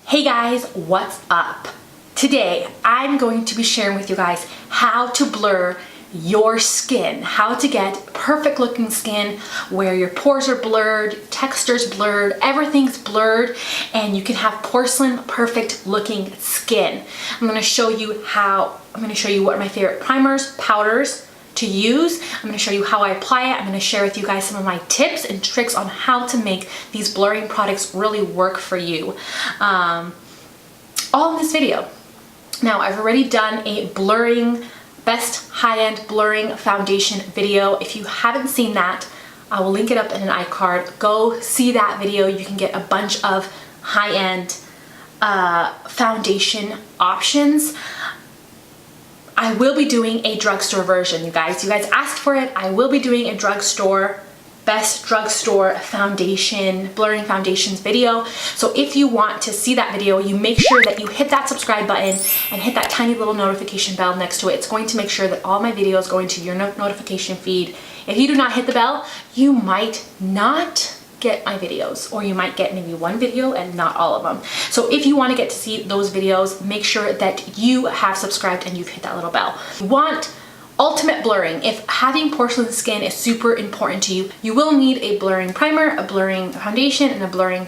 Hey guys, what's up? Today, I'm going to be sharing with you guys how to blur your skin, how to get perfect looking skin where your pores are blurred, texture's blurred, everything's blurred, and you can have porcelain perfect looking skin. I'm going to show you what are my favorite primers, powders to use. I'm going to show you how I apply it. I'm going to share with you guys some of my tips and tricks on how to make these blurring products really work for you. All in this video. Now, I've already done a best high-end blurring foundation video. If you haven't seen that, I will link it up in an iCard. Go see that video. You can get a bunch of high-end foundation options. I will be doing a drugstore version, you guys. You guys asked for it. I will be doing a best drugstore foundation, blurring foundations video. So if you want to see that video, you make sure that you hit that subscribe button and hit that tiny little notification bell next to it. It's going to make sure that all my videos go into your notification feed. If you do not hit the bell, you might not get my videos, or you might get maybe one video and not all of them. So if you want to get to see those videos, make sure that you have subscribed and you've hit that little bell. You want ultimate blurring. If having porcelain skin is super important to you, you will need a blurring primer, a blurring foundation, and a blurring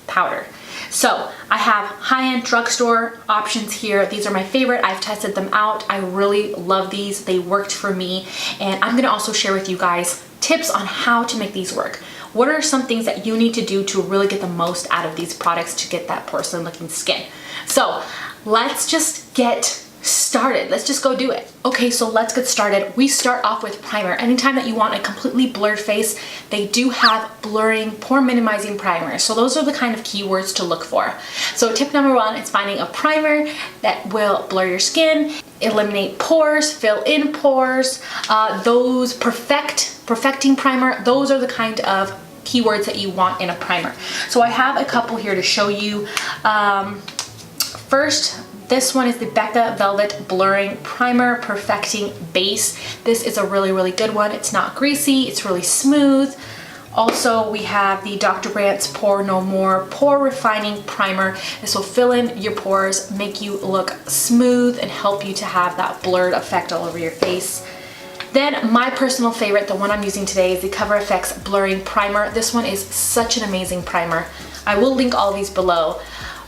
powder. So I have high-end drugstore options here. These are my favorite. I've tested them out. I really love these. They worked for me. And I'm gonna also share with you guys tips on how to make these work. What are some things that you need to do to really get the most out of these products to get that porcelain looking skin? So let's just get started. Let's just go do it. Okay, so let's get started. We start off with primer. Anytime that you want a completely blurred face, they do have blurring, pore minimizing primers. So those are the kind of keywords to look for. So tip number one is finding a primer that will blur your skin, eliminate pores, fill in pores, those perfecting primer. Those are the kind of keywords that you want in a primer. So I have a couple here to show you. First, this one is the Becca Velvet Blurring Primer Perfecting Base. This is a really, really good one. It's not greasy, it's really smooth. Also, we have the Dr. Brants Pore No More Pore Refining Primer. This will fill in your pores, make you look smooth, and help you to have that blurred effect all over your face. Then my personal favorite, the one I'm using today, is the Cover FX Blurring Primer. This one is such an amazing primer. I will link all these below.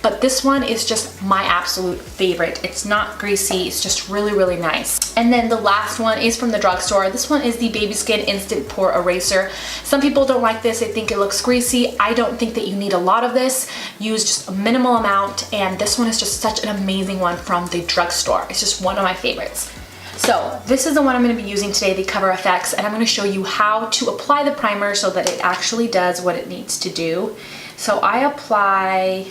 But this one is just my absolute favorite. It's not greasy, it's just really, really nice. And then the last one is from the drugstore. This one is the Baby Skin Instant Pore Eraser. Some people don't like this, they think it looks greasy. I don't think that you need a lot of this. Use just a minimal amount, and this one is just such an amazing one from the drugstore. It's just one of my favorites. So this is the one I'm going to be using today, the Cover FX, and I'm going to show you how to apply the primer so that it actually does what it needs to do. So I apply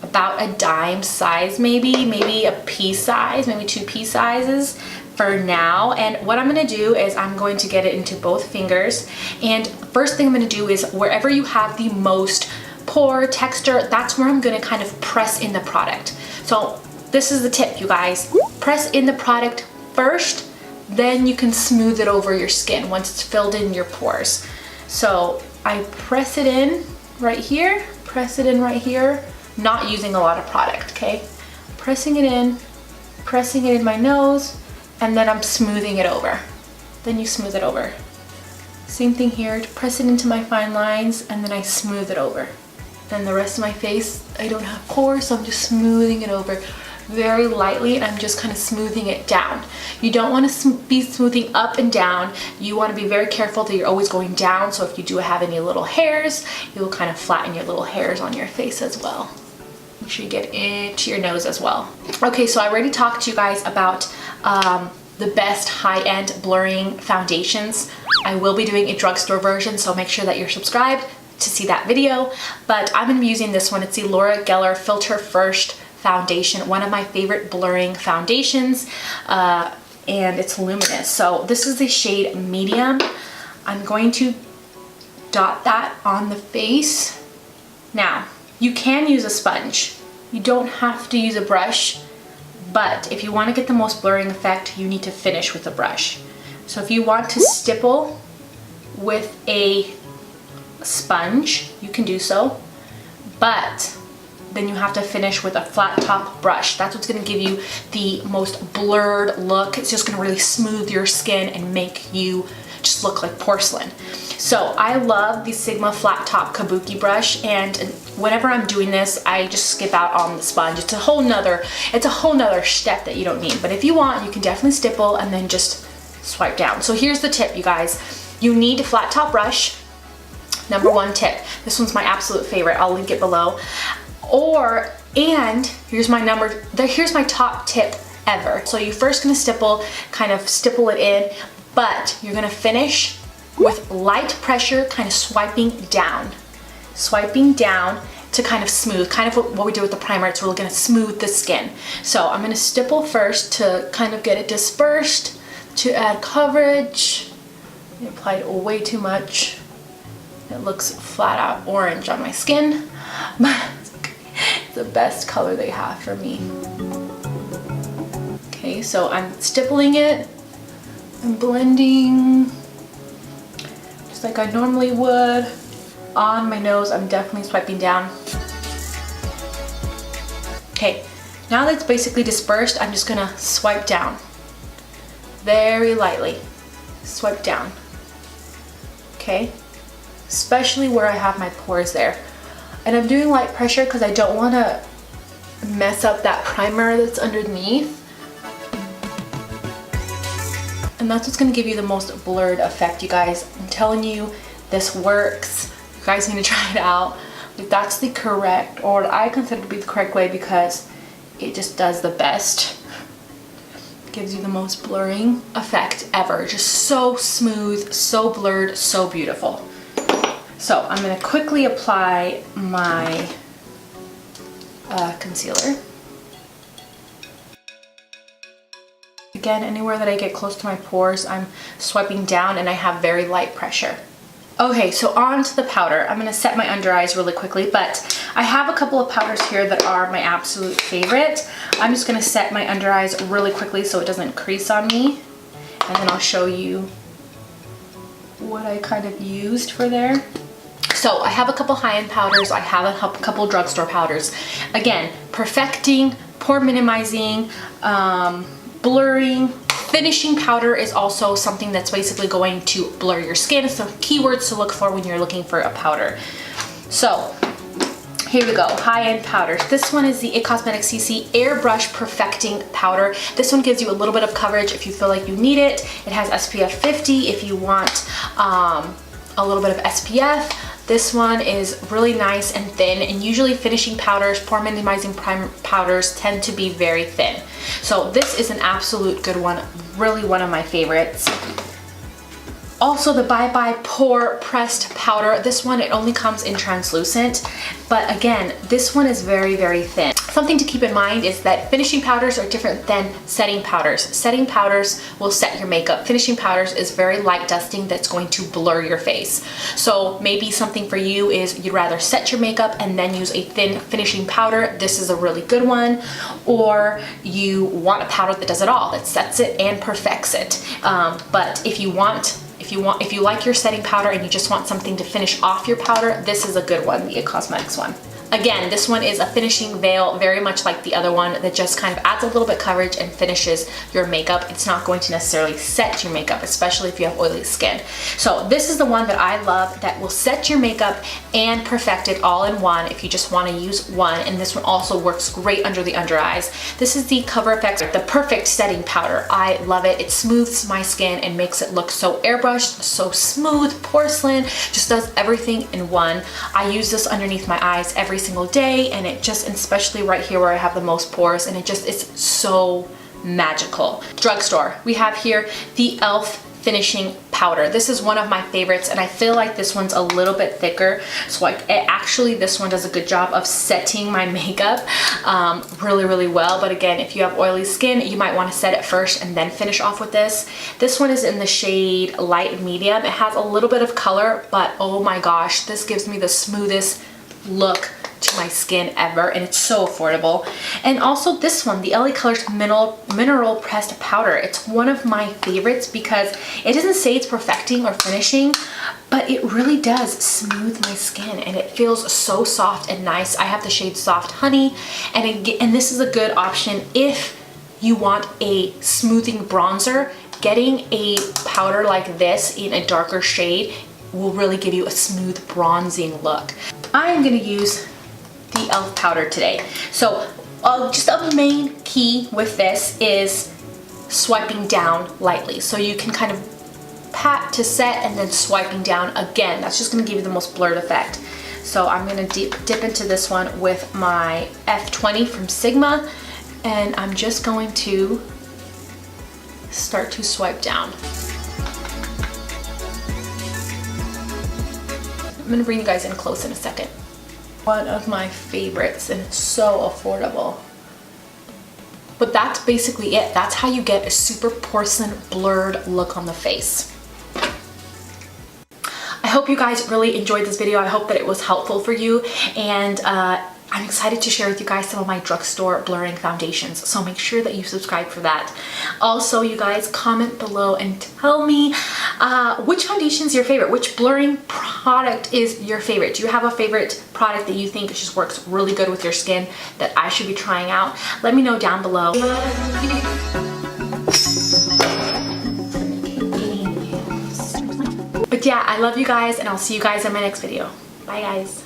about a dime size, maybe a pea size, maybe 2 pea sizes for now. And what I'm going to do is I'm going to get it into both fingers. And first thing I'm going to do is wherever you have the most pore texture, that's where I'm going to kind of press in the product. So this is the tip, you guys. Press in the product first, then you can smooth it over your skin once it's filled in your pores. So I press it in right here, press it in right here, not using a lot of product, okay? Pressing it in my nose, and then I'm smoothing it over. Then you smooth it over. Same thing here, press it into my fine lines, and then I smooth it over. Then the rest of my face, I don't have pores, so I'm just smoothing it over very lightly, and I'm just kind of smoothing it down. You don't want to be smoothing up and down. You want to be very careful that you're always going down, so if you do have any little hairs, it will kind of flatten your little hairs on your face as well. Make sure you get into your nose as well. Okay, so I already talked to you guys about the best high-end blurring foundations. I will be doing a drugstore version, so make sure that you're subscribed to see that video. But I'm going to be using this one. It's the Laura Geller Filter First Foundation, one of my favorite blurring foundations, and it's luminous. So this is the shade Medium. I'm going to dot that on the face. Now, you can use a sponge. You don't have to use a brush, but if you want to get the most blurring effect, you need to finish with a brush. So if you want to stipple with a sponge, you can do so, but then you have to finish with a flat top brush. That's what's gonna give you the most blurred look. It's just gonna really smooth your skin and make you just look like porcelain. So I love the Sigma flat top kabuki brush, and whenever I'm doing this, I just skip out on the sponge. It's a whole nother step that you don't need. But if you want, you can definitely stipple and then just swipe down. So here's the tip, you guys. You need a flat top brush. Number one tip. This one's my absolute favorite. I'll link it below. Here's my top tip ever. So you're first gonna kind of stipple it in, but you're gonna finish with light pressure, kind of swiping down to kind of smooth, kind of what we did with the primer. It's really gonna smooth the skin. So I'm gonna stipple first to kind of get it dispersed, to add coverage. I applied way too much. It looks flat out orange on my skin, but it's the best color they have for me. Okay, so I'm stippling it and blending just like I normally would. On my nose, I'm definitely swiping down. Okay, now that it's basically dispersed, I'm just gonna swipe down. Very lightly, swipe down. Okay, especially where I have my pores there. And I'm doing light pressure because I don't wanna mess up that primer that's underneath. And that's what's gonna give you the most blurred effect, you guys. I'm telling you, this works. You guys need to try it out. If that's the correct, or what I consider to be the correct way, because it just does the best. It gives you the most blurring effect ever. Just so smooth, so blurred, so beautiful. So I'm gonna quickly apply my concealer. Again, anywhere that I get close to my pores, I'm swiping down, and I have very light pressure. Okay, so on to the powder. I'm gonna set my under eyes really quickly, but I have a couple of powders here that are my absolute favorite. I'm just gonna set my under eyes really quickly so it doesn't crease on me, and then I'll show you what I kind of used for there. So I have a couple high-end powders. I have a couple drugstore powders. Again, perfecting, pore minimizing, blurring. Finishing powder is also something that's basically going to blur your skin. So keywords to look for when you're looking for a powder. So here we go, high-end powders. This one is the IT Cosmetics CC Airbrush Perfecting Powder. This one gives you a little bit of coverage if you feel like you need it. It has SPF 50 if you want a little bit of SPF. This one is really nice and thin, and usually finishing powders, pore minimizing primer powders tend to be very thin. So this is an absolute good one, really one of my favorites. Also the Bye Bye Pore Pressed Powder. This one, it only comes in translucent, but again, this one is very, very thin. Something to keep in mind is that finishing powders are different than setting powders. Setting powders will set your makeup. Finishing powders is very light dusting that's going to blur your face. So maybe something for you is you'd rather set your makeup and then use a thin finishing powder. This is a really good one. Or you want a powder that does it all, that sets it and perfects it. But if you like your setting powder and you just want something to finish off your powder, this is a good one, the IT Cosmetics one. Again, this one is a finishing veil, very much like the other one, that just kind of adds a little bit coverage and finishes your makeup. It's not going to necessarily set your makeup, especially if you have oily skin. So this is the one that I love that will set your makeup and perfect it all in one if you just want to use one. And this one also works great under the under eyes. This is the Cover FX, the Perfect Setting Powder. I love it. It smooths my skin and makes it look so airbrushed, so smooth, porcelain, just does everything in one. I use this underneath my eyes every single day, and it just, especially right here where I have the most pores, and it just is so magical. Drugstore, we have here the E.L.F finishing powder. This is one of my favorites, and I feel like this one's a little bit thicker, so actually this one does a good job of setting my makeup really well. But again, if you have oily skin, you might want to set it first and then finish off with this. This one is in the shade light medium. It has a little bit of color, but oh my gosh, this gives me the smoothest look to my skin ever, and it's so affordable. And also this one, the LA Colors Mineral Pressed Powder. It's one of my favorites because it doesn't say it's perfecting or finishing, but it really does smooth my skin, and it feels so soft and nice. I have the shade Soft Honey, and this is a good option if you want a smoothing bronzer. Getting a powder like this in a darker shade will really give you a smooth bronzing look. I'm gonna use the E.L.F. powder today. So just a main key with this is swiping down lightly. So you can kind of pat to set and then swiping down again. That's just gonna give you the most blurred effect. So I'm gonna dip into this one with my F20 from Sigma, and I'm just going to start to swipe down. I'm gonna bring you guys in close in a second. One of my favorites, and it's so affordable. But that's basically it. That's how you get a super porcelain blurred look on the face. I hope you guys really enjoyed this video. I hope that it was helpful for you, and I'm excited to share with you guys some of my drugstore blurring foundations, so make sure that you subscribe for that. Also, you guys, comment below and tell me which foundation is your favorite, which blurring product is your favorite. Do you have a favorite product that you think just works really good with your skin that I should be trying out? Let me know down below. But yeah, I love you guys, and I'll see you guys in my next video. Bye guys.